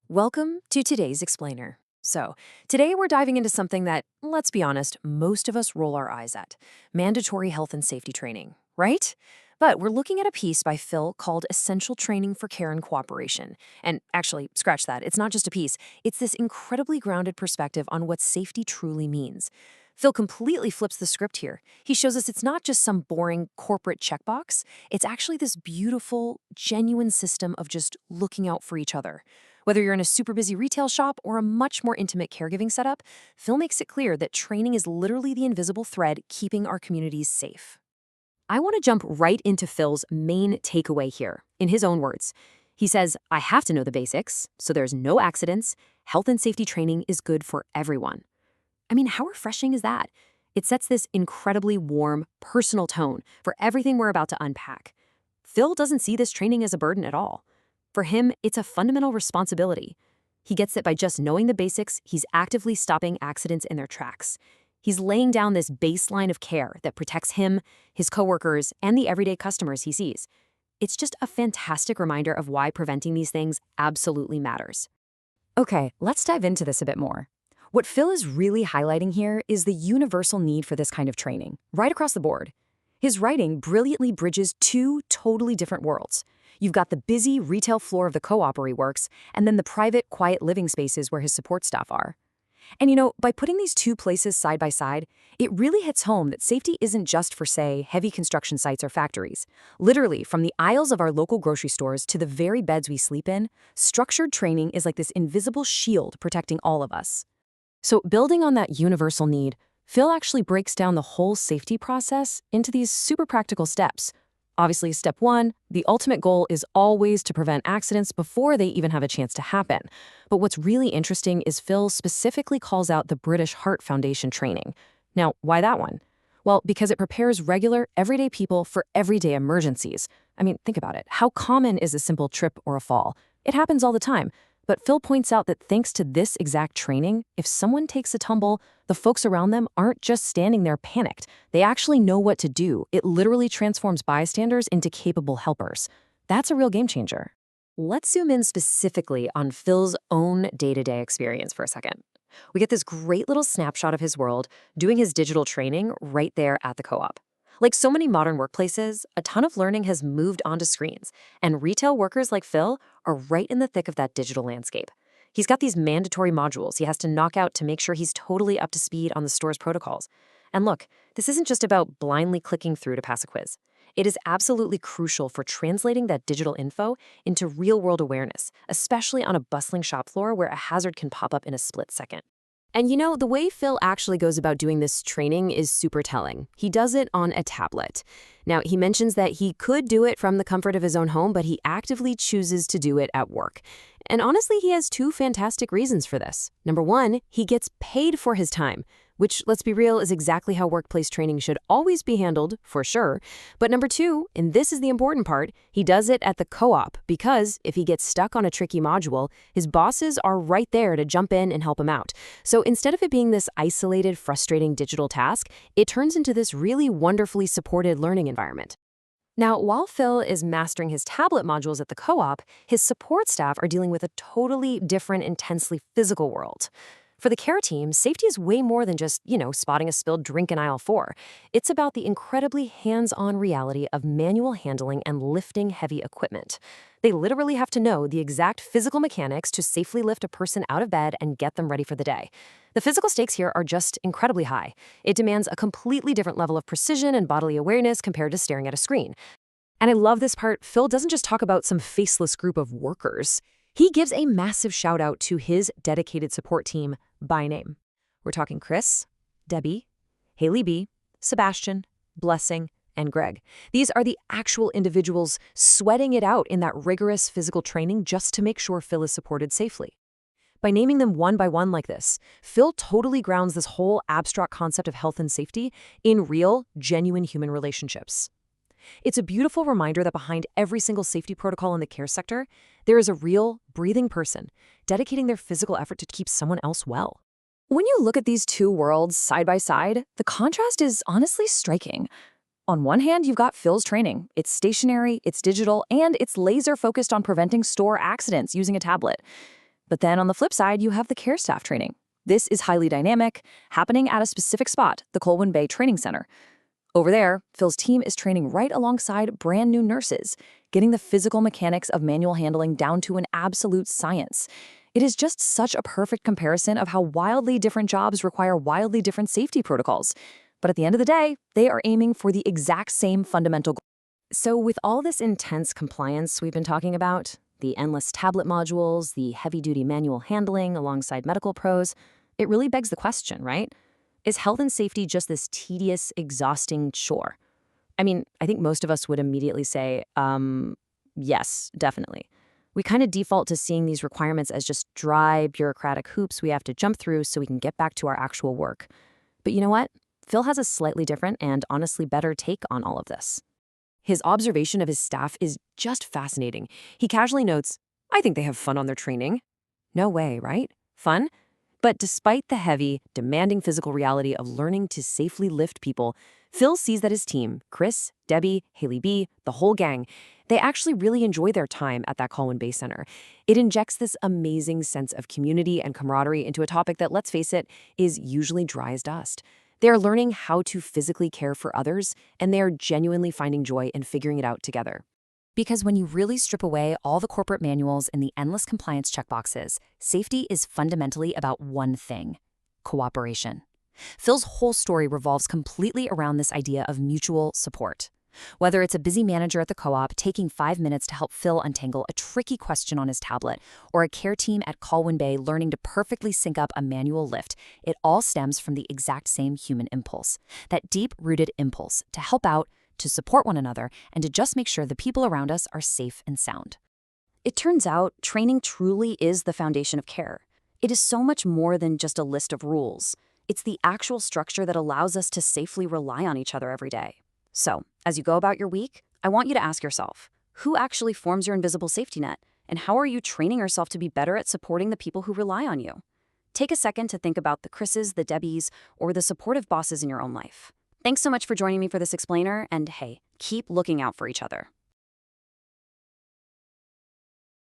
Welcome to today's Explainer. Today we're diving into something that, let's be honest, most of us roll our eyes at mandatory health and safety training, right? But we're looking at a piece by Phil called Essential Training for Care and Cooperation. And actually, scratch that, it's not just a piece, it's this incredibly grounded perspective on what safety truly means. Phil completely flips the script here. He shows us it's not just some boring corporate checkbox, it's actually this beautiful, genuine system of just looking out for each other. Whether you're in a super busy retail shop or a much more intimate caregiving setup, Phil makes it clear that training is literally the invisible thread keeping our communities safe. I want to jump right into Phil's main takeaway here, in his own words. He says, I have to know the basics, so there's no accidents. Health and safety training is good for everyone. I mean, how refreshing is that? It sets this incredibly warm, personal tone for everything we're about to unpack. Phil doesn't see this training as a burden at all. For him, it's a fundamental responsibility. He gets that by just knowing the basics, he's actively stopping accidents in their tracks. He's laying down this baseline of care that protects him, his coworkers, and the everyday customers he sees. It's just a fantastic reminder of why preventing these things absolutely matters. Okay, let's dive into this a bit more. What Phil is really highlighting here is the universal need for this kind of training, right across the board. His writing brilliantly bridges two totally different worlds. You've got the busy retail floor of the co-op where he works, and then the private, quiet living spaces where his support staff are. And by putting these two places side by side, it really hits home that safety isn't just for, say, heavy construction sites or factories. Literally, from the aisles of our local grocery stores to the very beds we sleep in, structured training is like this invisible shield protecting all of us. So building on that universal need, Phil actually breaks down the whole safety process into these super practical steps. Obviously, step one, the ultimate goal is always to prevent accidents before they even have a chance to happen. But what's really interesting is Phil specifically calls out the British Heart Foundation training. Now, why that one? Well, because it prepares regular, everyday people for everyday emergencies. I mean, think about it. How common is a simple trip or a fall? It happens all the time. But Phil points out that thanks to this exact training, if someone takes a tumble, the folks around them aren't just standing there panicked. They actually know what to do. It literally transforms bystanders into capable helpers. That's a real game changer. Let's zoom in specifically on Phil's own day-to-day experience for a second. We get this great little snapshot of his world doing his digital training right there at the co-op. Like so many modern workplaces, a ton of learning has moved onto screens, and retail workers like Phil are right in the thick of that digital landscape. He's got these mandatory modules he has to knock out to make sure he's totally up to speed on the store's protocols. And look, this isn't just about blindly clicking through to pass a quiz. It is absolutely crucial for translating that digital info into real-world awareness, especially on a bustling shop floor where a hazard can pop up in a split second. And the way Phil actually goes about doing this training is super telling. He does it on a tablet. Now, he mentions that he could do it from the comfort of his own home, but he actively chooses to do it at work. And honestly, he has two fantastic reasons for this. Number one, he gets paid for his time, which, let's be real, is exactly how workplace training should always be handled, for sure. But number two, and this is the important part, he does it at the co-op because if he gets stuck on a tricky module, his bosses are right there to jump in and help him out. So instead of it being this isolated, frustrating digital task, it turns into this really wonderfully supported learning environment. Now, while Phil is mastering his tablet modules at the co-op, his support staff are dealing with a totally different, intensely physical world. For the care team, safety is way more than just, spotting a spilled drink in aisle 4. It's about the incredibly hands-on reality of manual handling and lifting heavy equipment. They literally have to know the exact physical mechanics to safely lift a person out of bed and get them ready for the day. The physical stakes here are just incredibly high. It demands a completely different level of precision and bodily awareness compared to staring at a screen. And I love this part. Phil doesn't just talk about some faceless group of workers. He gives a massive shout out to his dedicated support team by name. We're talking Chris, Debbie, Haley B, Sebastian, Blessing, and Greg. These are the actual individuals sweating it out in that rigorous physical training just to make sure Phil is supported safely. By naming them one by one like this, Phil totally grounds this whole abstract concept of health and safety in real, genuine human relationships. It's a beautiful reminder that behind every single safety protocol in the care sector, there is a real, breathing person dedicating their physical effort to keep someone else well. When you look at these two worlds side by side, the contrast is honestly striking. On one hand, you've got Phil's training. It's stationary, it's digital, and it's laser-focused on preventing store accidents using a tablet. But then on the flip side, you have the care staff training. This is highly dynamic, happening at a specific spot, the Colwyn Bay Training Center. Over there, Phil's team is training right alongside brand new nurses, getting the physical mechanics of manual handling down to an absolute science. It is just such a perfect comparison of how wildly different jobs require wildly different safety protocols. But at the end of the day, they are aiming for the exact same fundamental goal. So with all this intense compliance we've been talking about, the endless tablet modules, the heavy-duty manual handling alongside medical pros, it really begs the question, right? Is health and safety just this tedious, exhausting chore? I mean, I think most of us would immediately say, yes, definitely. We kind of default to seeing these requirements as just dry, bureaucratic hoops we have to jump through so we can get back to our actual work. But you know what? Phil has a slightly different and honestly better take on all of this. His observation of his staff is just fascinating. He casually notes, I think they have fun on their training. No way, right? Fun? But despite the heavy, demanding physical reality of learning to safely lift people, Phil sees that his team, Chris, Debbie, Haley B., the whole gang, they actually really enjoy their time at that Colwyn Bay Center. It injects this amazing sense of community and camaraderie into a topic that, let's face it, is usually dry as dust. They are learning how to physically care for others, and they are genuinely finding joy in figuring it out together. Because when you really strip away all the corporate manuals and the endless compliance checkboxes, safety is fundamentally about one thing: cooperation. Phil's whole story revolves completely around this idea of mutual support. Whether it's a busy manager at the co-op taking 5 minutes to help Phil untangle a tricky question on his tablet, or a care team at Colwyn Bay learning to perfectly sync up a manual lift, it all stems from the exact same human impulse. That deep-rooted impulse to help out, to support one another, and to just make sure the people around us are safe and sound. It turns out training truly is the foundation of care. It is so much more than just a list of rules. It's the actual structure that allows us to safely rely on each other every day. So, as you go about your week, I want you to ask yourself, who actually forms your invisible safety net? And how are you training yourself to be better at supporting the people who rely on you? Take a second to think about the Chris's, the Debbies, or the supportive bosses in your own life. Thanks so much for joining me for this explainer, and hey, keep looking out for each other.